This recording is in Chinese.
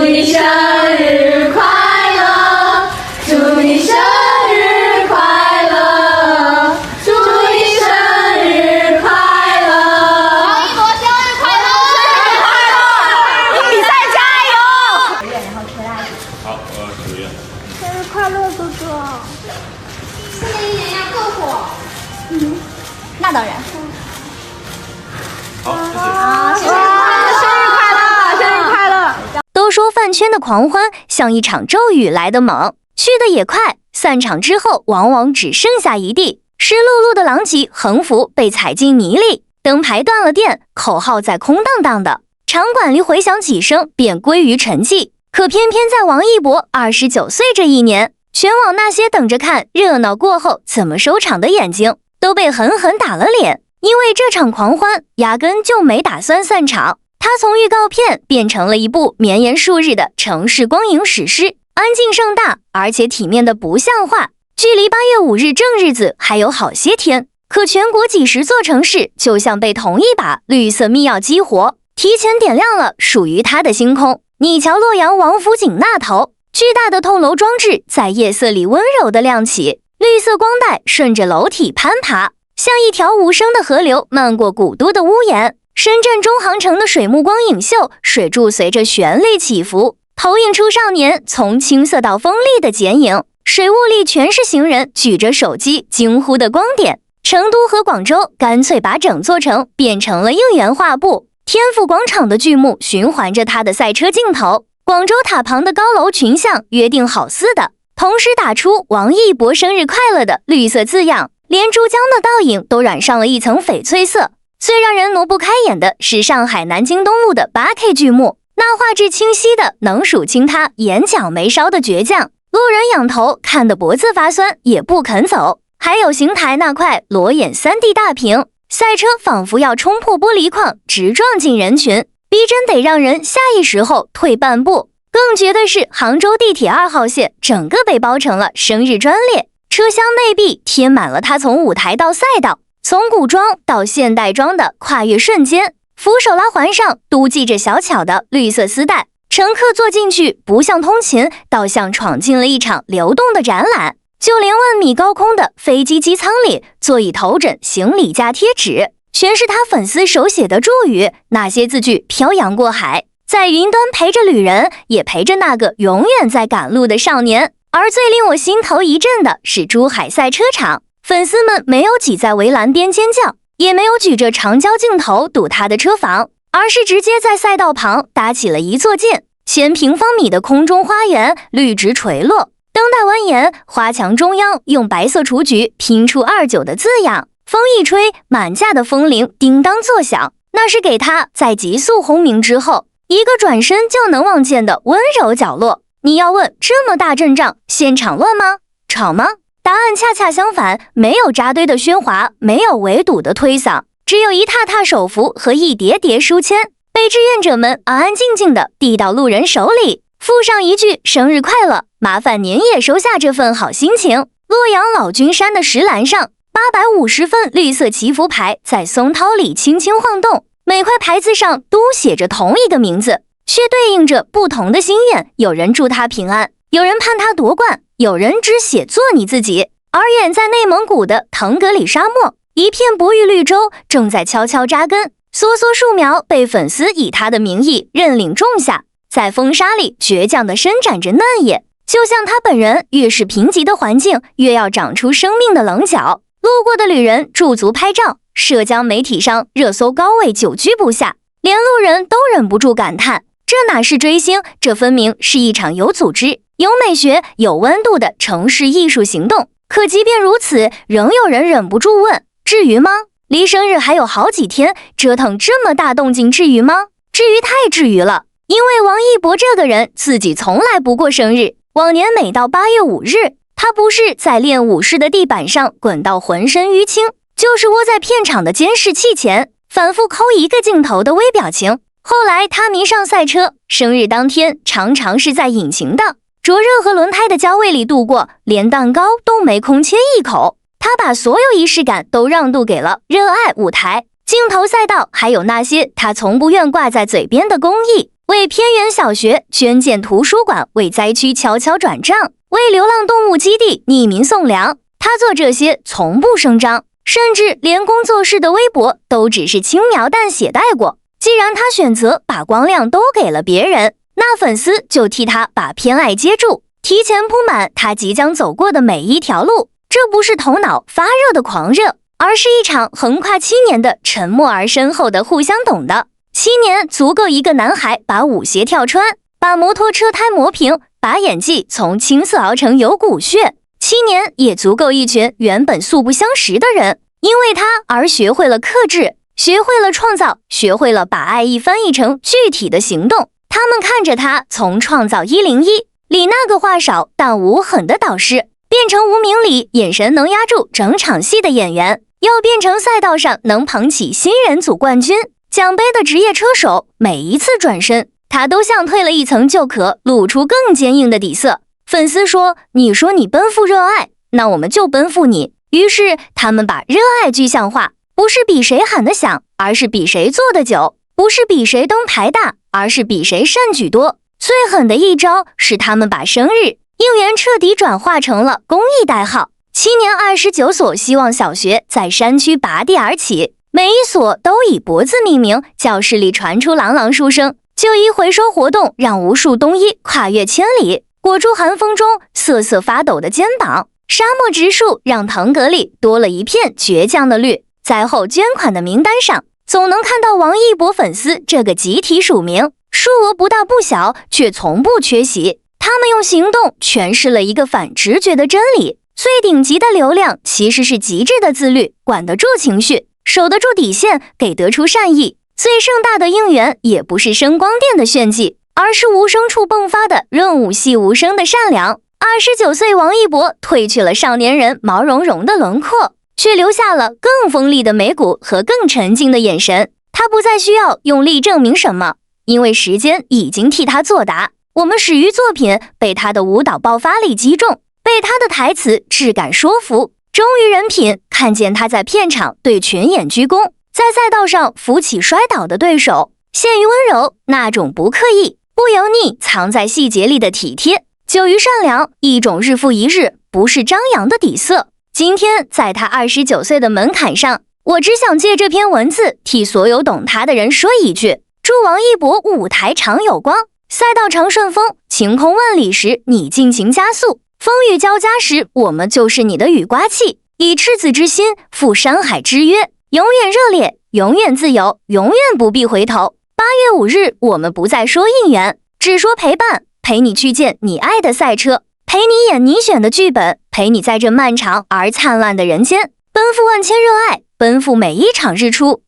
你生日快乐，祝你生日快乐，祝你生日快乐。王一博生日快乐！生日快乐！比赛加油！然后吹蜡烛。好，9月。生日快乐，哥哥。新的一年要更火。那当然。好，谢谢。好，谢谢。都说饭圈的狂欢像一场骤雨来得猛，去得也快，散场之后往往只剩下一地湿漉漉的狼藉，横幅被踩进泥里，灯牌断了电，口号在空荡荡的场馆里回响几声便归于沉寂。可偏偏在王一博29岁这一年，全网那些等着看热闹过后怎么收场的眼睛都被狠狠打了脸，因为这场狂欢压根就没打算散场。它从预告片变成了一部绵延数日的城市光影史诗，安静盛大，而且体面的不像话。距离8月5日正日子还有好些天，可全国几十座城市就像被同一把绿色密钥激活，提前点亮了属于它的星空。你瞧洛阳王府井那头，巨大的透楼装置在夜色里温柔地亮起，绿色光带顺着楼体攀爬，像一条无声的河流漫过古都的屋檐。深圳中航城的水幕光影秀，水柱随着旋律起伏，投影出少年从青涩到锋利的剪影，水雾里全是行人举着手机惊呼的光点。成都和广州干脆把整座城变成了应援画布，天府广场的剧目循环着它的赛车镜头，广州塔旁的高楼群像约定好似的，同时打出王一博生日快乐的绿色字样，连珠江的倒影都染上了一层翡翠色。最让人挪不开眼的是上海南京东路的8K 剧目，那画质清晰的能数清他眼角眉梢的倔强，路人仰头看得脖子发酸也不肯走。还有邢台那块裸眼3D 大屏，赛车仿佛要冲破玻璃框直撞进人群，逼真得让人下意识后退半步。更绝的是杭州地铁2号线整个被包成了生日专列，车厢内壁贴满了他从舞台到赛道，从古装到现代装的跨越瞬间，扶手拉环上都系着小巧的绿色丝带，乘客坐进去不像通勤，倒像闯进了一场流动的展览。就连万米高空的飞机机舱里，座椅头枕、行李架贴纸，全是他粉丝手写的祝语，那些字句漂洋过海，在云端陪着旅人，也陪着那个永远在赶路的少年。而最令我心头一震的是珠海赛车场，粉丝们没有挤在围栏边尖叫，也没有举着长焦镜头堵他的车房，而是直接在赛道旁搭起了一座舰，1000平方米的空中花园，绿植垂落，灯带蜿蜒，花墙中央用白色雏菊拼出29的字样，风一吹，满架的风铃叮当作响，那是给他在急速轰鸣之后一个转身就能望见的温柔角落。你要问这么大阵仗，现场乱吗？吵吗？答案恰恰相反，没有扎堆的喧哗，没有围堵的推搡，只有一沓沓手幅和一叠叠书签，被志愿者们安安静静地递到路人手里，附上一句生日快乐，麻烦您也收下这份好心情。洛阳老君山的石栏上，850份绿色祈福牌在松涛里轻轻晃动，每块牌子上都写着同一个名字，却对应着不同的心愿，有人祝他平安，有人盼他夺冠，有人只写做你自己。而远在内蒙古的腾格里沙漠，一片薄玉绿洲正在悄悄扎根，梭梭树苗被粉丝以他的名义认领种下，在风沙里倔强地伸展着嫩叶，就像他本人，越是贫瘠的环境，越要长出生命的棱角。路过的旅人驻足拍照，社交媒体上热搜高位久居不下，连路人都忍不住感叹，这哪是追星，这分明是一场有组织、有美学、有温度的城市艺术行动。可即便如此，仍有人忍不住问，至于吗？离生日还有好几天，折腾这么大动静，至于吗？至于，太至于了。因为王一博这个人自己从来不过生日，往年每到8月5日，他不是在练武室的地板上滚到浑身淤青，就是窝在片场的监视器前反复抠一个镜头的微表情。后来他迷上赛车，生日当天常常是在引擎的灼热和轮胎的焦味里度过，连蛋糕都没空切一口。他把所有仪式感都让渡给了热爱舞台、镜头、赛道，还有那些他从不愿挂在嘴边的公益。为偏远小学捐建图书馆，为灾区悄悄转账，为流浪动物基地匿名送粮。他做这些从不声张，甚至连工作室的微博都只是轻描淡写带过。既然他选择把光亮都给了别人，那粉丝就替他把偏爱接住，提前铺满他即将走过的每一条路。这不是头脑发热的狂热，而是一场横跨7年的沉默而深厚的互相懂的。7年足够一个男孩把舞鞋跳穿，把摩托车胎磨平，把演技从青涩熬成有骨血。7年也足够一群原本素不相识的人，因为他而学会了克制，学会了创造，学会了把爱意翻译成具体的行动。他们看着他从创造101里那个话少但无狠的导师，变成无名里眼神能压住整场戏的演员，又变成赛道上能捧起新人组冠军奖杯的职业车手。每一次转身，他都像褪了一层旧壳，露出更坚硬的底色。粉丝说，你说你奔赴热爱，那我们就奔赴你。于是他们把热爱具象化，不是比谁喊得响，而是比谁做得久；不是比谁灯牌大，而是比谁善举多。最狠的一招是他们把生日应援彻底转化成了公益代号。7年29所希望小学在山区拔地而起，每一所都以脖子命名，教室里传出朗朗书声。就医回收活动让无数冬衣跨越千里，裹住寒风中瑟瑟发抖的肩膀。沙漠植树让腾格里多了一片倔强的绿。灾后捐款的名单上，总能看到王一博粉丝这个集体署名，数额不大不小，却从不缺席。他们用行动诠释了一个反直觉的真理：最顶级的流量其实是极致的自律，管得住情绪，守得住底线，给得出善意。最盛大的应援也不是声光电的炫技，而是无声处迸发的润物细无声的善良。29岁王一博褪去了少年人毛茸茸的轮廓，却留下了更锋利的眉骨和更沉静的眼神。他不再需要用力证明什么，因为时间已经替他作答。我们始于作品被他的舞蹈爆发力击中，被他的台词质感说服，忠于人品看见他在片场对群演鞠躬，在赛道上扶起摔倒的对手，陷于温柔那种不刻意不油腻藏在细节里的体贴，久于善良，一种日复一日不是张扬的底色。今天在他29岁的门槛上，我只想借这篇文字替所有懂他的人说一句：祝王一博舞台常有光，赛道常顺风，晴空万里时你尽情加速，风雨交加时我们就是你的雨刮器，以赤子之心赴山海之约，永远热烈，永远自由，永远不必回头。8月5日，我们不再说应援，只说陪伴，陪你去见你爱的赛车，陪你演你选的剧本，陪你在这漫长而灿烂的人间奔赴万千热爱，奔赴每一场日出。